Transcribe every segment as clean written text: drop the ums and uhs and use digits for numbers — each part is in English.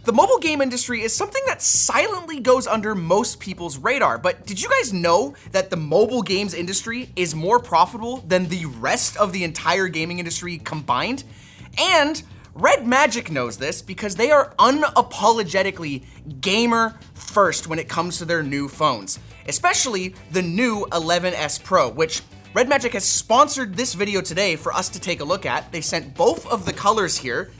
The mobile game industry is something that silently goes under most people's radar, but did you guys know that the mobile games industry is more profitable than the rest of the entire gaming industry combined? And REDMAGIC knows this because they are unapologetically gamer first when it comes to their new phones, especially the new 11S Pro, which REDMAGIC has sponsored this video today for us to take a look at. They sent both of the colors here.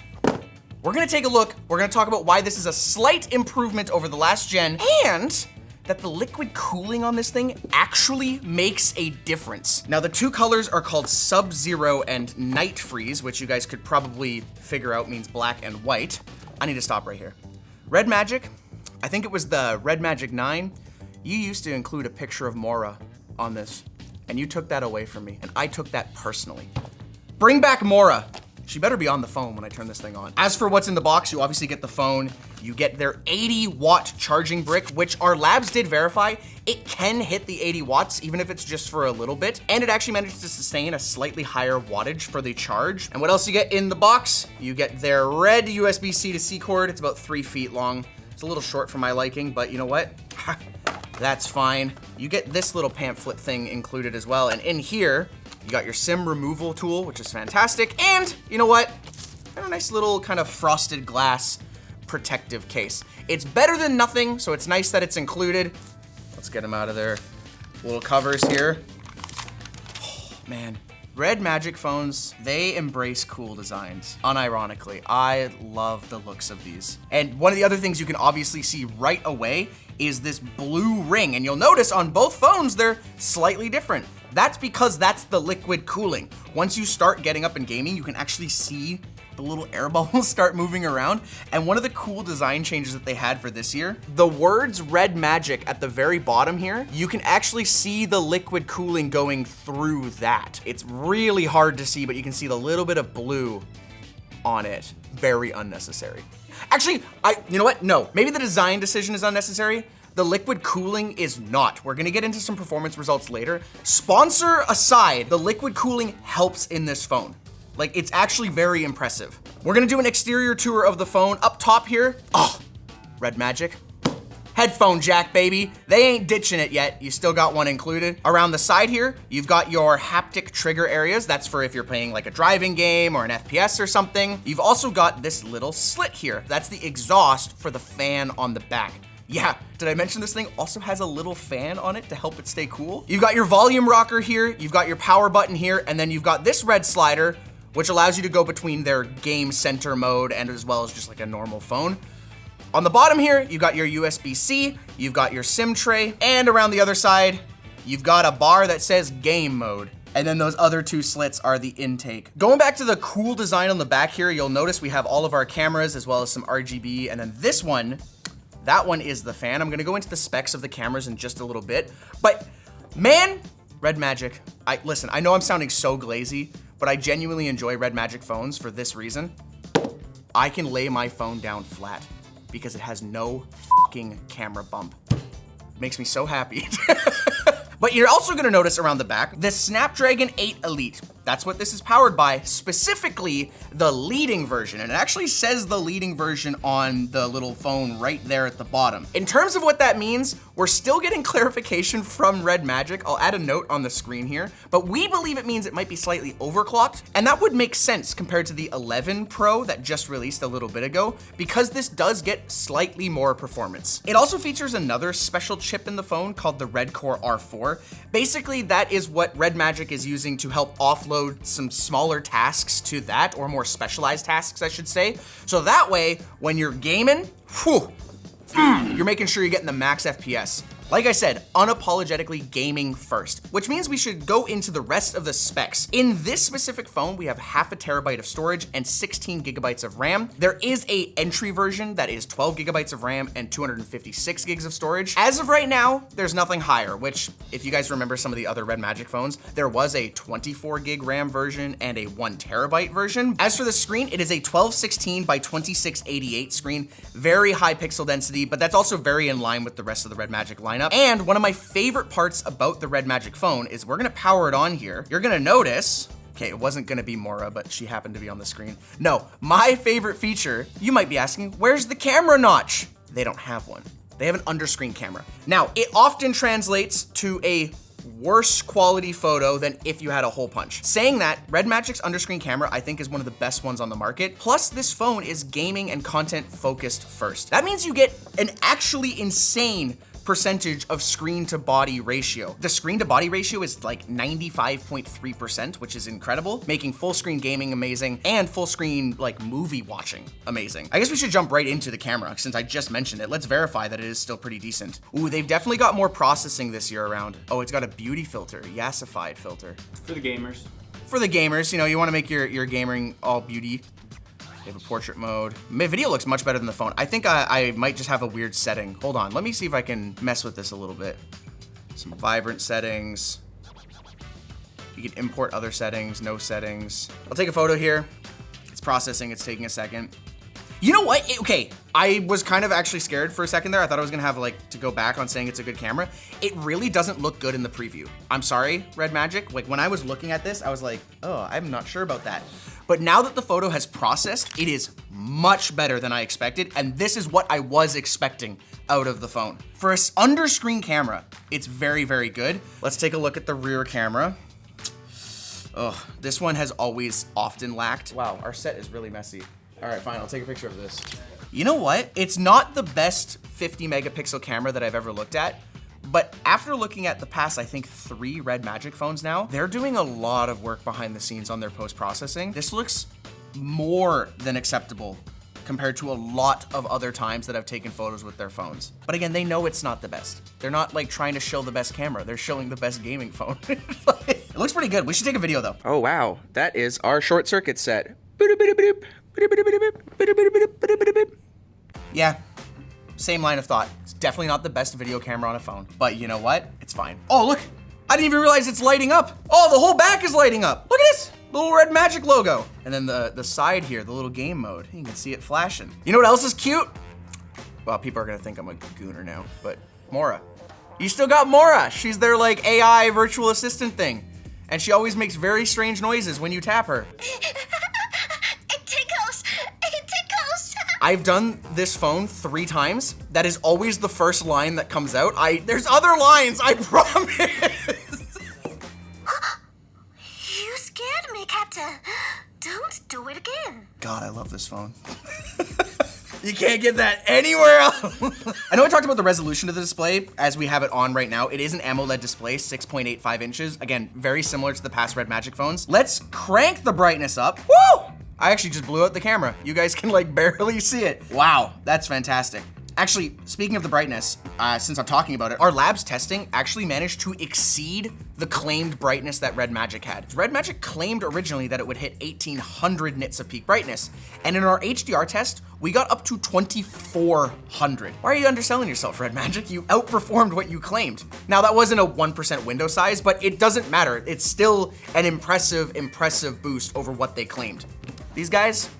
We're gonna take a look, we're gonna talk about why this is a slight improvement over the last gen, and that the liquid cooling on this thing actually makes a difference. Now the two colors are called Sub-Zero and Night Freeze, which you guys could probably figure out means black and white. I need to stop right here. REDMAGIC, I think it was the REDMAGIC 9, you used to include a picture of MORA on this, and you took that away from me, and I took that personally. Bring back MORA. She better be on the phone when I turn this thing on. As for what's in the box, you obviously get the phone. You get their 80-watt charging brick, which our labs did verify. It can hit the 80 watts, even if it's just for a little bit. And it actually managed to sustain a slightly higher wattage for the charge. And what else you get in the box? You get their red USB-C to C cord. It's about 3 feet long. It's a little short for my liking, but you know what? That's fine. You get this little pamphlet thing included as well. And in here, you got your SIM removal tool, which is fantastic. And you know what? A nice little kind of frosted glass protective case. It's better than nothing, so it's nice that it's included. Let's get them out of their little covers here. Oh, man. REDMAGIC phones, they embrace cool designs. Unironically, I love the looks of these. And one of the other things you can obviously see right away is this blue ring. And you'll notice on both phones, they're slightly different. That's because that's the liquid cooling. Once you start getting up in gaming, you can actually see the little air bubbles start moving around. And one of the cool design changes that they had for this year, the words REDMAGIC at the very bottom here, you can actually see the liquid cooling going through that. It's really hard to see, but you can see the little bit of blue on it. Very unnecessary. Actually, you know what? No, maybe the design decision is unnecessary. The liquid cooling is not. We're gonna get into some performance results later. Sponsor aside, the liquid cooling helps in this phone. Like, it's actually very impressive. We're gonna do an exterior tour of the phone. Up top here, oh, REDMAGIC. Headphone jack, baby. They ain't ditching it yet. You still got one included. Around the side here, you've got your haptic trigger areas. That's for if you're playing like a driving game or an FPS or something. You've also got this little slit here. That's the exhaust for the fan on the back. Yeah, did I mention this thing also has a little fan on it to help it stay cool? You've got your volume rocker here, you've got your power button here, and then you've got this red slider, which allows you to go between their game center mode and as well as just like a normal phone. On the bottom here, you've got your USB-C, you've got your SIM tray, and around the other side, you've got a bar that says game mode. And then those other two slits are the intake. Going back to the cool design on the back here, you'll notice we have all of our cameras as well as some RGB, and then this one, that one is the fan. I'm gonna go into the specs of the cameras in just a little bit, but man, REDMAGIC, listen, I know I'm sounding so glazy, but I genuinely enjoy REDMAGIC phones for this reason. I can lay my phone down flat because it has no fucking camera bump. Makes me so happy. But you're also gonna notice around the back, the Snapdragon 8 Elite. That's what this is powered by, specifically the leading version. And it actually says the leading version on the little phone right there at the bottom. In terms of what that means, we're still getting clarification from REDMAGIC. I'll add a note on the screen here, but we believe it means it might be slightly overclocked. And that would make sense compared to the 11 Pro that just released a little bit ago, because this does get slightly more performance. It also features another special chip in the phone called the RedCore R4. Basically, that is what REDMAGIC is using to help offload some smaller tasks to that, or more specialized tasks, I should say. So that way, when you're gaming, you're making sure you're getting the max FPS. Like I said, unapologetically gaming first, which means we should go into the rest of the specs. In this specific phone, we have 0.5 terabyte of storage and 16 gigabytes of RAM. There is a entry version that is 12 gigabytes of RAM and 256 gigs of storage. As of right now, there's nothing higher, which if you guys remember some of the other REDMAGIC phones, there was a 24 gig RAM version and a 1 terabyte version. As for the screen, it is a 1216 by 2688 screen, very high pixel density, but that's also very in line with the rest of the REDMAGIC lineup. And one of my favorite parts about the REDMAGIC phone is we're gonna power it on here. You're gonna notice Okay, it wasn't gonna be MORA, but she happened to be on the screen. No, my favorite feature, you might be asking, where's the camera notch? They don't have one. They have an underscreen camera. Now, it often translates to a worse quality photo than if you had a hole punch. Saying that, REDMAGIC's underscreen camera I think is one of the best ones on the market. Plus, this phone is gaming and content focused first. That means you get an actually insane percentage of screen to body ratio. The screen to body ratio is like 95.3%, which is incredible, making full screen gaming amazing and full screen like movie watching amazing. I guess we should jump right into the camera since I just mentioned it. Let's verify that it is still pretty decent. Ooh, they've definitely got more processing this year around. Oh, it's got a beauty filter, yassified filter. For the gamers. For the gamers, you know, you want to make your gaming all beauty. They have a portrait mode. My video looks much better than the phone. I think I might just have a weird setting. Hold on, let me see if I can mess with this a little bit. Some vibrant settings. You can import other settings, no settings. I'll take a photo here. It's processing, it's taking a second. You know what? Okay, I was kind of actually scared for a second there. I thought I was gonna have like to go back on saying it's a good camera. It really doesn't look good in the preview. I'm sorry, REDMAGIC. Like when I was looking at this, I was like, oh, I'm not sure about that. But now that the photo has processed, it is much better than I expected. And this is what I was expecting out of the phone. For an under-screen camera, it's very, very good. Let's take a look at the rear camera. Oh, this one has always often lacked. Wow, our set is really messy. All right, fine, I'll take a picture of this. You know what? It's not the best 50 megapixel camera that I've ever looked at, but after looking at the past, I think 3 REDMAGIC phones now, they're doing a lot of work behind the scenes on their post-processing. This looks more than acceptable compared to a lot of other times that I've taken photos with their phones. But again, they know it's not the best. They're not like trying to show the best camera. They're showing the best gaming phone. It looks pretty good. We should take a video though. Oh wow, that is our ShortCircuit set. Yeah, same line of thought. It's definitely not the best video camera on a phone, but you know what? It's fine. Oh, look, I didn't even realize it's lighting up. Oh, the whole back is lighting up. Look at this, little REDMAGIC logo. And then the side here, the little game mode, you can see it flashing. You know what else is cute? Well, people are gonna think I'm a gooner now, but MORA. You still got MORA. She's their like AI virtual assistant thing. And she always makes very strange noises when you tap her. I've done this phone 3 times. That is always the first line that comes out. There's other lines, I promise. You scared me, Captain. Don't do it again. God, I love this phone. You can't get that anywhere else. I know I talked about the resolution of the display as we have it on right now. It is an AMOLED display, 6.85 inches. Again, very similar to the past REDMAGIC phones. Let's crank the brightness up. Woo! I actually just blew out the camera. You guys can like barely see it. Wow, that's fantastic. Actually, speaking of the brightness, since I'm talking about it, our lab's testing actually managed to exceed the claimed brightness that REDMAGIC had. REDMAGIC claimed originally that it would hit 1800 nits of peak brightness. And in our HDR test, we got up to 2400. Why are you underselling yourself, REDMAGIC? You outperformed what you claimed. Now that wasn't a 1% window size, but it doesn't matter. It's still an impressive boost over what they claimed. These guys,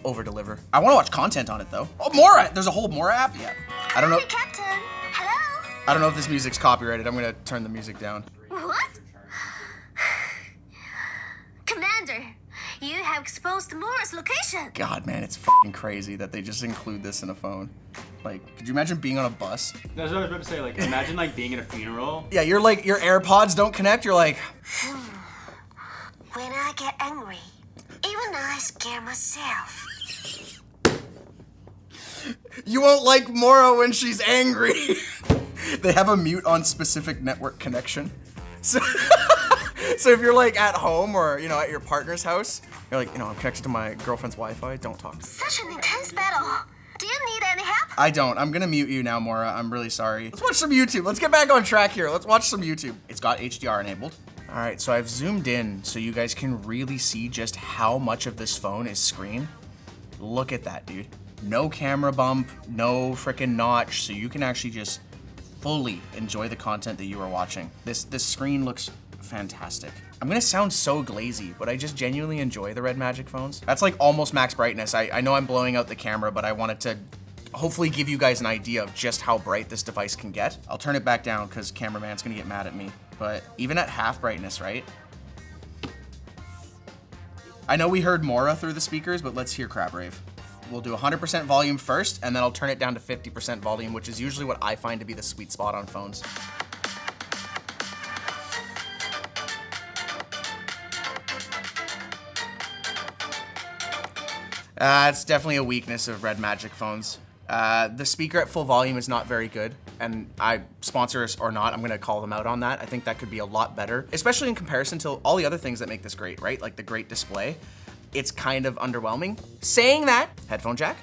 over deliver. I want to watch content on it though. Oh, MORA! There's a whole MORA app? Yeah. I don't know. Hey, Captain. Hello? I don't know if this music's copyrighted. I'm gonna turn the music down. What? Commander, you have exposed MORA's location. God, man, it's fucking crazy that they just include this in a phone. Like, could you imagine being on a bus? That's what I was about to say. Like, imagine like being at a funeral. Yeah, you're like, your AirPods don't connect. You're like. When I get angry, even I scare myself. You won't like MORA when she's angry. They have a mute on specific network connection. So, so if you're like at home or, you know, at your partner's house, you're like, you know, I'm connected to my girlfriend's Wi-Fi, don't talk. Such an intense battle. Do you need any help? I don't. I'm gonna mute you now, MORA. I'm really sorry. Let's watch some YouTube. Let's get back on track here. Let's watch some YouTube. It's got HDR enabled. All right, so I've zoomed in so you guys can really see just how much of this phone is screen. Look at that, dude. No camera bump, no frickin' notch, so you can actually just fully enjoy the content that you are watching. This screen looks fantastic. I'm gonna sound so glazy, but I just genuinely enjoy the REDMAGIC phones. That's like almost max brightness. I know I'm blowing out the camera, but I wanted to hopefully give you guys an idea of just how bright this device can get. I'll turn it back down because cameraman's gonna get mad at me. But even at half brightness, right? I know we heard MORA through the speakers, but let's hear Crab Rave. We'll do 100% volume first, and then I'll turn it down to 50% volume, which is usually what I find to be the sweet spot on phones. It's definitely a weakness of REDMAGIC phones. The speaker at full volume is not very good, and sponsor us or not, I'm gonna call them out on that. I think that could be a lot better, especially in comparison to all the other things that make this great, right? Like the great display. It's kind of underwhelming. Saying that, headphone jack.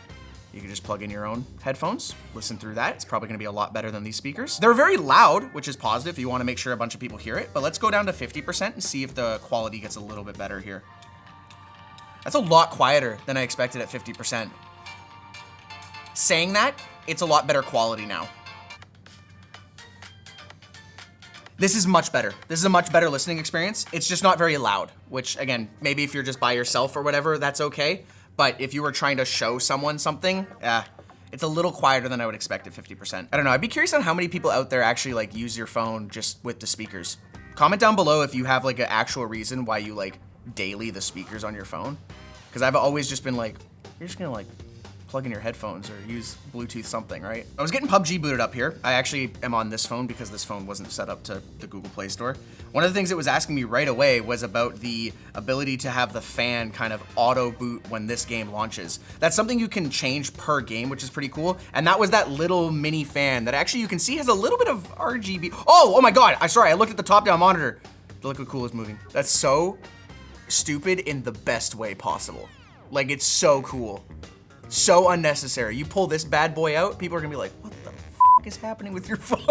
You can just plug in your own headphones, listen through that. It's probably gonna be a lot better than these speakers. They're very loud, which is positive if you wanna make sure a bunch of people hear it, but let's go down to 50% and see if the quality gets a little bit better here. That's a lot quieter than I expected at 50%. Saying that, it's a lot better quality now. This is much better. This is a much better listening experience. It's just not very loud, which again, maybe if you're just by yourself or whatever, that's okay. But if you were trying to show someone something, it's a little quieter than I would expect at 50%. I don't know, I'd be curious on how many people out there actually like use your phone just with the speakers. Comment down below if you have like an actual reason why you like daily the speakers on your phone. Because I've always just been like, you're just gonna like plug in your headphones or use Bluetooth something, right? I was getting PUBG booted up here. I actually am on this phone because this phone wasn't set up to the Google Play Store. One of the things it was asking me right away was about the ability to have the fan kind of auto boot when this game launches. That's something you can change per game, which is pretty cool. And that was that little mini fan that actually you can see has a little bit of RGB. Oh my God, I looked at the top-down monitor. Look how cool it's moving. That's so stupid in the best way possible. Like, it's so cool. So unnecessary. You pull this bad boy out, people are gonna be like, what the f is happening with your phone?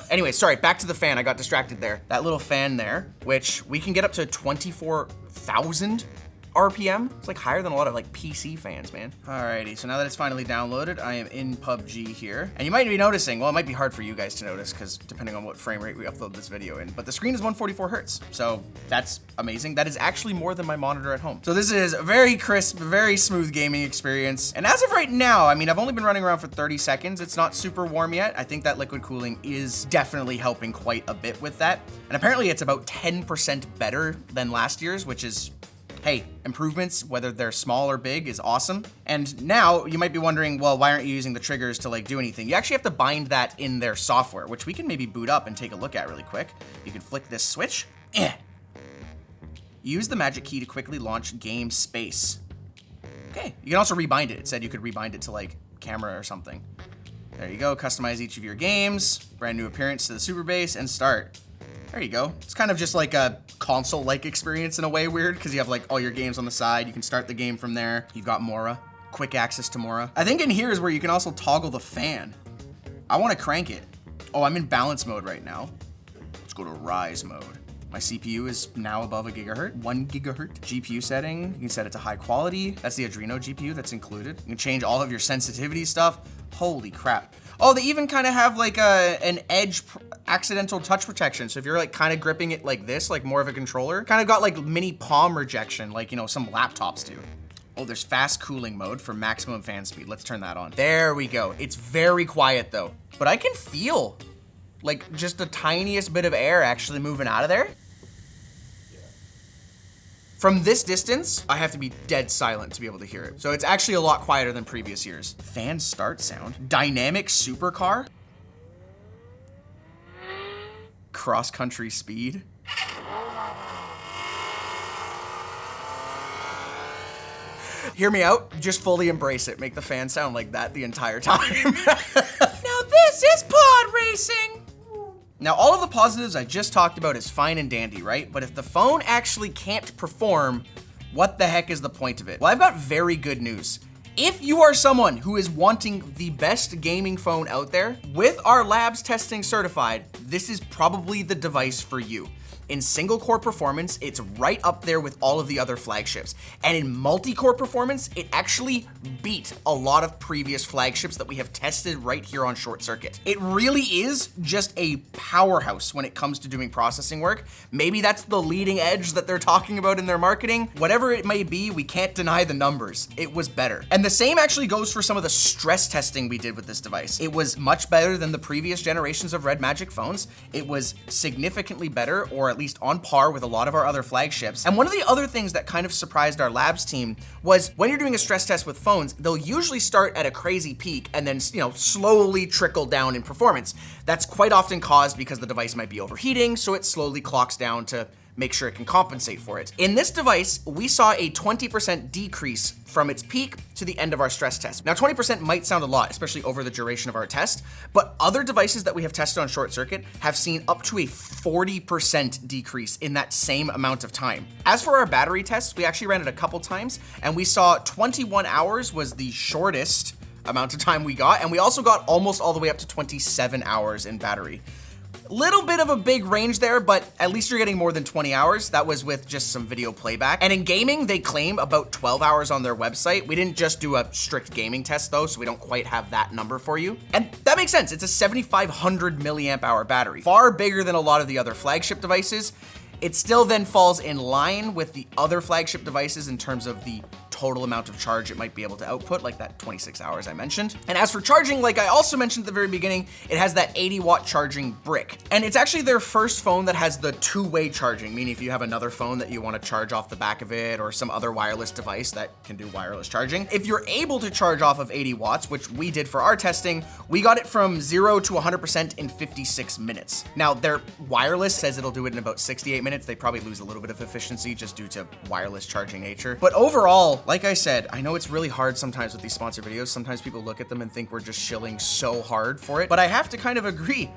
Anyway, sorry, back to the fan. I got distracted there. That little fan there, which we can get up to 24,000 RPM. It's like higher than a lot of like PC fans, man. Alrighty, so now that it's finally downloaded, I am in PUBG here. And you might be noticing, well, it might be hard for you guys to notice because depending on what frame rate we upload this video in, but the screen is 144 hertz. So that's amazing. That is actually more than my monitor at home. So this is a very crisp, very smooth gaming experience. And as of right now, I mean, I've only been running around for 30 seconds. It's not super warm yet. I think that liquid cooling is definitely helping quite a bit with that. And apparently it's about 10% better than last year's, which is, hey, improvements, whether they're small or big, is awesome. And now you might be wondering, well, why aren't you using the triggers to like do anything? You actually have to bind that in their software, which we can maybe boot up and take a look at really quick. You can flick this switch. Use the magic key to quickly launch game space. Okay, you can also rebind it. It said you could rebind it to like camera or something. There you go, customize each of your games, brand new appearance to the super base, and start. There you go. It's kind of just like a console-like experience in a way, weird, because you have like all your games on the side. You can start the game from there. You've got MORA, quick access to MORA. I think in here is where you can also toggle the fan. I want to crank it. Oh, I'm in balance mode right now. Let's go to rise mode. My CPU is now above a gigahertz, 1 gigahertz. GPU setting, you can set it to high quality. That's the Adreno GPU that's included. You can change all of your sensitivity stuff. Holy crap. Oh, they even kind of have like an edge accidental touch protection. So if you're like kind of gripping it like this, like more of a controller, kind of got like mini palm rejection, like, you know, some laptops do. Oh, there's fast cooling mode for maximum fan speed. Let's turn that on. There we go. It's very quiet though, but I can feel like just the tiniest bit of air actually moving out of there. From this distance, I have to be dead silent to be able to hear it. So it's actually a lot quieter than previous years. Fan start sound, dynamic supercar, cross-country speed. Hear me out, just fully embrace it. Make the fan sound like that the entire time. Now this is pod racing. Now, all of the positives I just talked about is fine and dandy, right? But if the phone actually can't perform, what the heck is the point of it? Well, I've got very good news. If you are someone who is wanting the best gaming phone out there, with our labs testing certified, this is probably the device for you. In single core performance, it's right up there with all of the other flagships. And in multi-core performance, it actually beat a lot of previous flagships that we have tested right here on ShortCircuit. It really is just a powerhouse when it comes to doing processing work. Maybe that's the leading edge that they're talking about in their marketing. Whatever it may be, we can't deny the numbers. It was better. And the same actually goes for some of the stress testing we did with this device. It was much better than the previous generations of REDMAGIC phones. It was significantly better, or at least on par with a lot of our other flagships. And one of the other things that kind of surprised our labs team was when you're doing a stress test with phones, they'll usually start at a crazy peak and then, slowly trickle down in performance. That's quite often caused because the device might be overheating, so it slowly clocks down to make sure it can compensate for it. In this device, we saw a 20% decrease from its peak to the end of our stress test. Now, 20% might sound a lot, especially over the duration of our test, but other devices that we have tested on ShortCircuit have seen up to a 40% decrease in that same amount of time. As for our battery tests, we actually ran it a couple times, and we saw 21 hours was the shortest amount of time we got, and we also got almost all the way up to 27 hours in battery. Little bit of a big range there, but at least you're getting more than 20 hours. That was with just some video playback. And in gaming, they claim about 12 hours on their website. We didn't just do a strict gaming test though, so we don't quite have that number for you. And that makes sense. It's a 7,500 milliamp hour battery, far bigger than a lot of the other flagship devices. It still then falls in line with the other flagship devices in terms of the total amount of charge it might be able to output, like that 26 hours I mentioned. And as for charging, like I also mentioned at the very beginning, it has that 80-watt charging brick. And it's actually their first phone that has the two-way charging, meaning if you have another phone that you want to charge off the back of it or some other wireless device that can do wireless charging, if you're able to charge off of 80 watts, which we did for our testing, we got it from 0 to 100% in 56 minutes. Now, their wireless says it'll do it in about 68 minutes. They probably lose a little bit of efficiency just due to wireless charging nature. But overall, like I said, I know it's really hard sometimes with these sponsored videos. Sometimes people look at them and think we're just shilling so hard for it, but I have to kind of agree.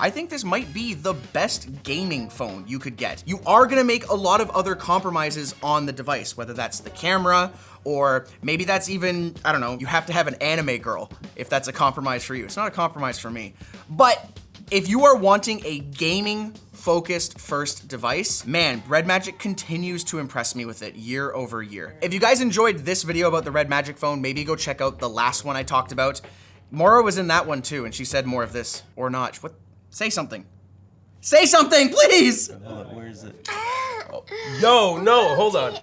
I think this might be the best gaming phone you could get. You are gonna make a lot of other compromises on the device, whether that's the camera, or maybe that's even, I don't know, you have to have an anime girl if that's a compromise for you. It's not a compromise for me. But if you are wanting a gaming focused first device, man, REDMAGIC continues to impress me with it year over year. If you guys enjoyed this video about the REDMAGIC phone, maybe go check out the last one I talked about. MORA was in that one too, and she said more of this, or not. What? Say something. Say something, please! Where is it? Yo, no, hold on.